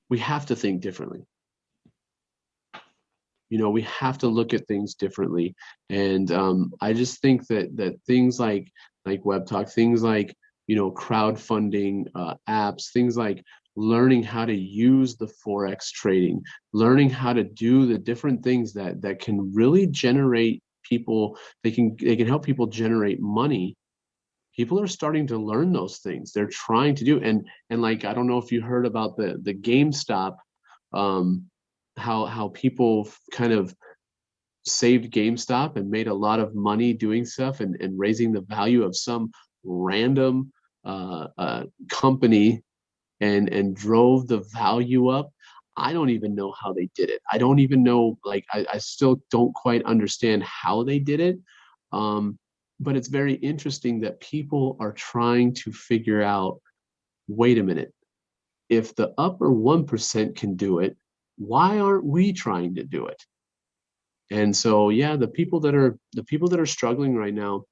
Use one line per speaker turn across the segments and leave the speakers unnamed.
we have to think differently. You know, we have to look at things differently. And I just think that things like Web Talk, things like, you know, crowdfunding apps, things like learning how to use the Forex trading, learning how to do the different things that can really generate people, they can help people generate money. People are starting to learn those things. They're trying to do, and like, I don't know if you heard about the GameStop, how people kind of saved GameStop and made a lot of money doing stuff and raising the value of some random company and drove the value up. I don't even know how they did it. I don't even know, like, I still don't quite understand how they did it. But it's very interesting that people are trying to figure out, wait a minute, if the upper 1% can do it, why aren't we trying to do it? And so, yeah, the people that are struggling right now,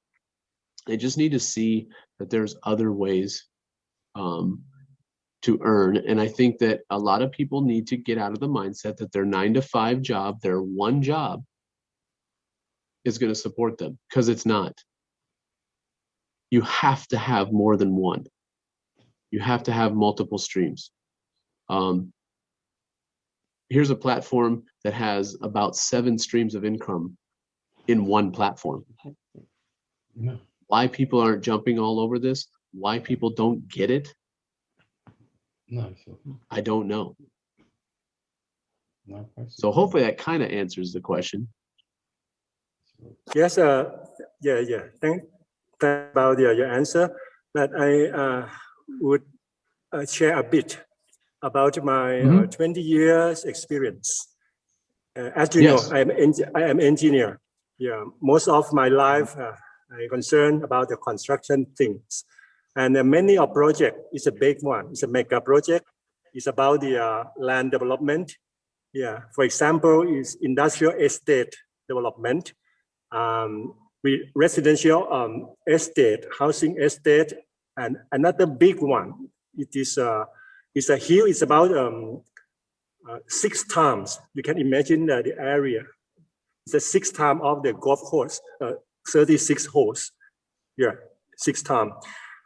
they just need to see that there's other ways to earn. And I think that a lot of people need to get out of the mindset that their 9-to-5 job, their one job, is going to support them, because it's not. You have to have more than one. You have to have multiple streams. Here's a platform that has about 7 streams of income in one platform.
No.
Why people aren't jumping all over this, why people don't get it,
No, so,
I don't know.
no,
So hopefully that kind of answers the question.
Yes, yeah. Thank about your answer, but I would share a bit about my 20 years experience. As you know, I am engineer. Yeah, most of my life I concerned about the construction things, and many of project is a big one. It's a mega project. It's about the land development. Yeah, for example, is industrial estate development. Residential estate, housing estate, and another big one. It is it's a hill. It's about 6 times. You can imagine the area. It's a 6 times of the golf course, 36 holes. Yeah, 6 times.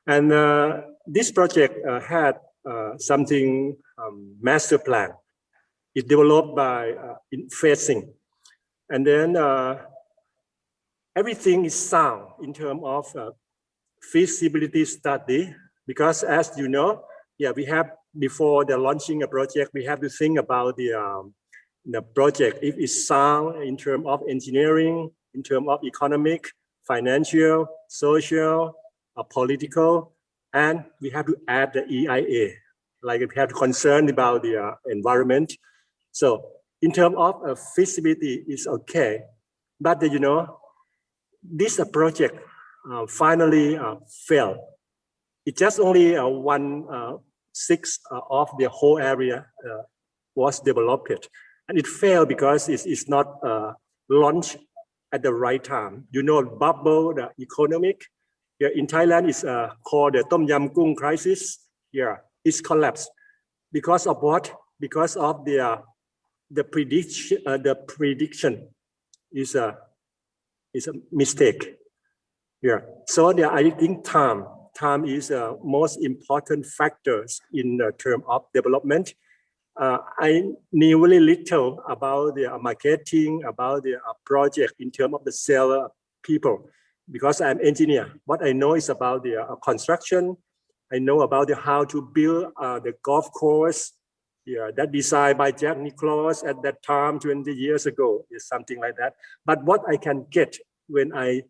And this project had something master plan. It developed by in phasing, and then. Everything is sound in terms of feasibility study, because as you know, yeah, we have, before the launching a project, we have to think about the project, if it's sound in terms of engineering, in terms of economic, financial, social, political, and we have to add the EIA, like we have to concern about the environment. So in terms of feasibility is okay, but you know, this project finally failed. It just only 1/6 of the whole area was developed, and it failed because it's not launched at the right time. You know, bubble, the economic. Yeah, in Thailand, it's called the Tom Yam Kung crisis. Yeah, it's collapsed because of what? Because of the prediction. The prediction is a mistake. Yeah. So I think time is the most important factors in the term of development. I knew really little about the marketing, about the project in terms of the seller people, because I'm engineer. What I know is about the construction. I know about how to build the golf course. Yeah, that designed by Jack Nicklaus at that time, 20 years ago, is something like that. But what I can get when I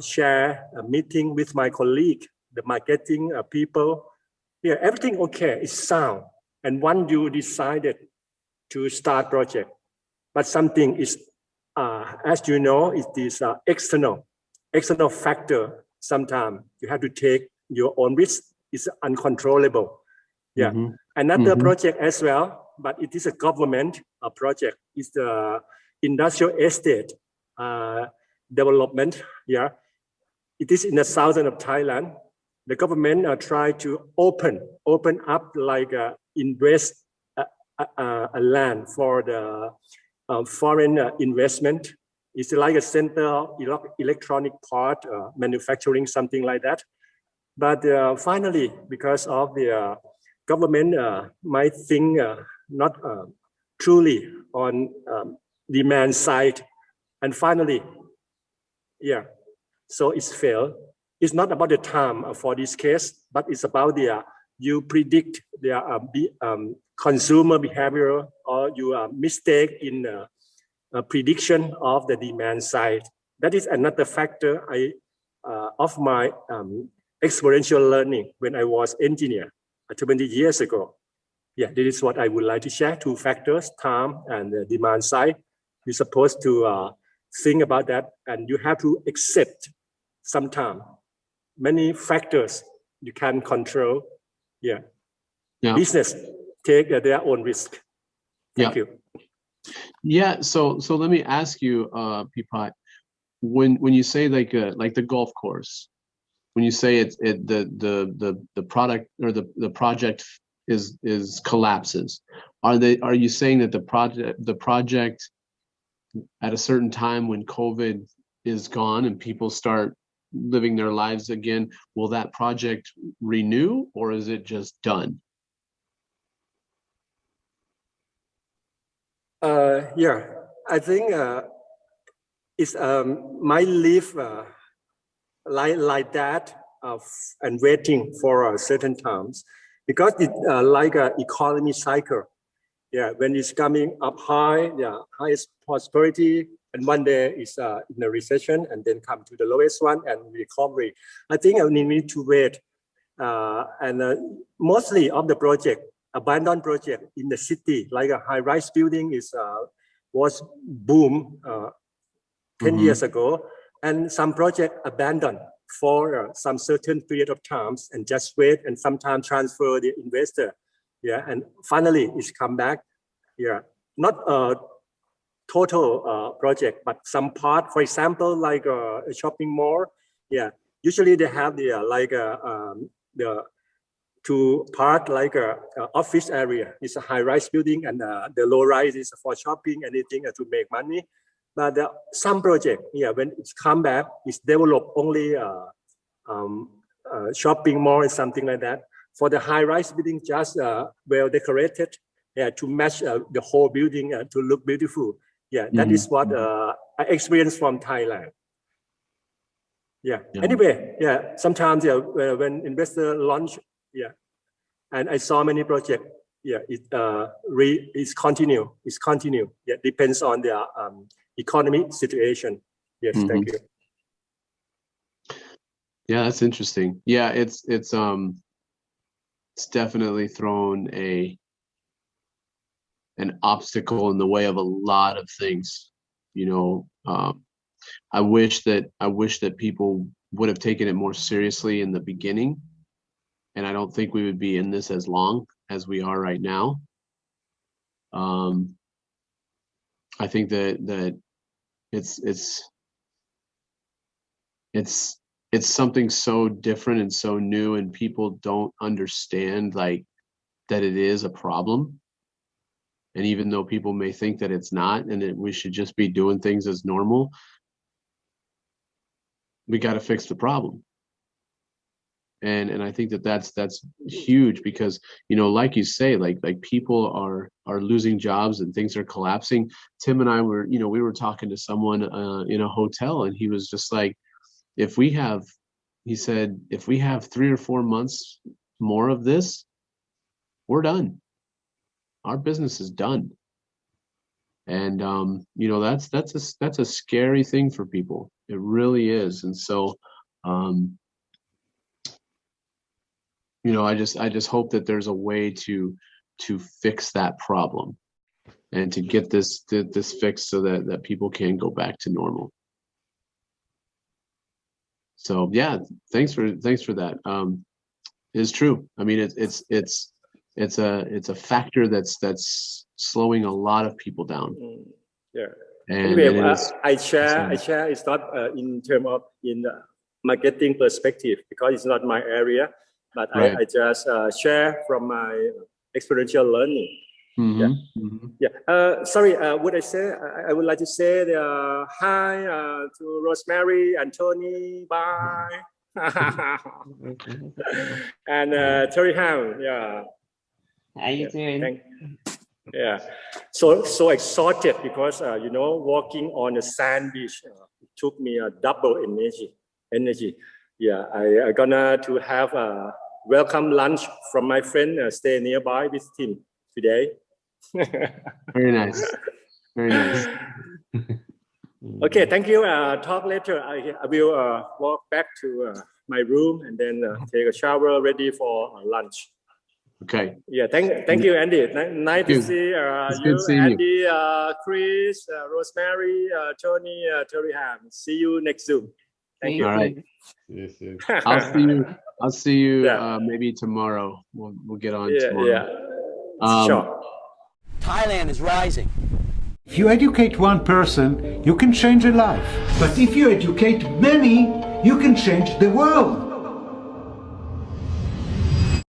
share a meeting with my colleague, the marketing people, yeah, everything okay, it's sound. And when you decided to start project, but something is, as you know, it is external factor. Sometimes you have to take your own risk. It's uncontrollable. Yeah. Another project as well, but it is a government project. It's the industrial estate development. Yeah, it is in the southern of Thailand. The government tried to open up like invest a land for the foreign investment. It's like a center of electronic part manufacturing, something like that. But finally, because of the government might think not truly on demand side, and finally, yeah, so it's failed. It's not about the time for this case, but it's about the you predict the consumer behavior, or you mistake in prediction of the demand side. That is another factor of my experiential learning when I was engineer 20 years ago. Yeah, this is what I would like to share. Two factors, time and the demand side. You're supposed to think about that, and you have to accept sometimes many factors you can control. Yeah. Business take their own risk. Thank you.
Yeah. So let me ask you, Peapot, when you say like the golf course, when you say the product or the project is collapses, are you saying that the project at a certain time when COVID is gone and people start living their lives again, will that project renew, or is it just done?
Yeah, I think it's might live like that and waiting for certain times, because it's like an economy cycle. Yeah, when it's coming up high, yeah, highest prosperity, and one day it's in a recession, and then come to the lowest one and recovery. I think we need to wait, and mostly of the project, abandoned project in the city, like a high-rise building was boom 10 years ago, and some project abandoned for some certain period of times and just wait, and sometimes transfer the investor. Yeah, and finally it's come back. Yeah, not a total project, but some part. For example, like a shopping mall. Yeah, usually they have the two part, like a office area. It's a high-rise building, and the low-rise is for shopping, anything to make money. But some project, yeah, when it's come back, it's developed only shopping mall and something like that. For the high-rise building, just well decorated, yeah, to match the whole building to look beautiful. Yeah, that is what I experienced from Thailand. Yeah. Anyway, yeah, sometimes when investor launch, yeah, and I saw many projects. Yeah, it's continue. It's continue. Yeah, depends on the economy situation. Yes, thank you.
Yeah, that's interesting. Yeah, it's definitely thrown an obstacle in the way of a lot of things. You know, I wish that people would have taken it more seriously in the beginning, and I don't think we would be in this as long as we are right now. I think that it's something so different and so new, and people don't understand like that it is a problem. And even though people may think that it's not, and that we should just be doing things as normal, we got to fix the problem. And I think that that's huge, because, you know, like you say, like people are losing jobs and things are collapsing. Tim and I were, you know, we were talking to someone in a hotel, and he was just like, he said, if we have 3 or 4 months more of this, we're done. Our business is done. And you know, that's a scary thing for people. It really is. And so you know, I just hope that there's a way to fix that problem, and to get this fixed so that people can go back to normal. So yeah, thanks for that. It's true. I mean, it's a factor that's slowing a lot of people down.
Yeah.
And
anyway, I share. It's not in terms of marketing perspective, because it's not my area. But right. I just share from my experiential learning.
Mhm,
Yeah.
mhm.
Yeah. Sorry. Would I say? I would like to say hi to Rosemary and Tony. Bye. And Terry Ham. Yeah.
How you doing?
Thank. Yeah. So exhausted because walking on the sand beach took me a double energy. Yeah. I gonna to have a welcome lunch from my friend. Stay nearby with him today.
Very nice. Very nice.
Okay, thank you. Talk later. I will walk back to my room and then take a shower, ready for lunch.
Okay.
Yeah, thank you, Andy. Nice to
you.
see
It's good
you,
seeing you.
Andy, Chris, Rosemary, Tony, Terry Ham. See you next Zoom. Thank you.
All right.
Yes, yes.
I'll see you
Yeah.
maybe tomorrow. We'll get on
Yeah,
tomorrow.
yeah. Sure.
Thailand is rising.
If you educate one person, you can change a life. But if you educate many, you can change the world.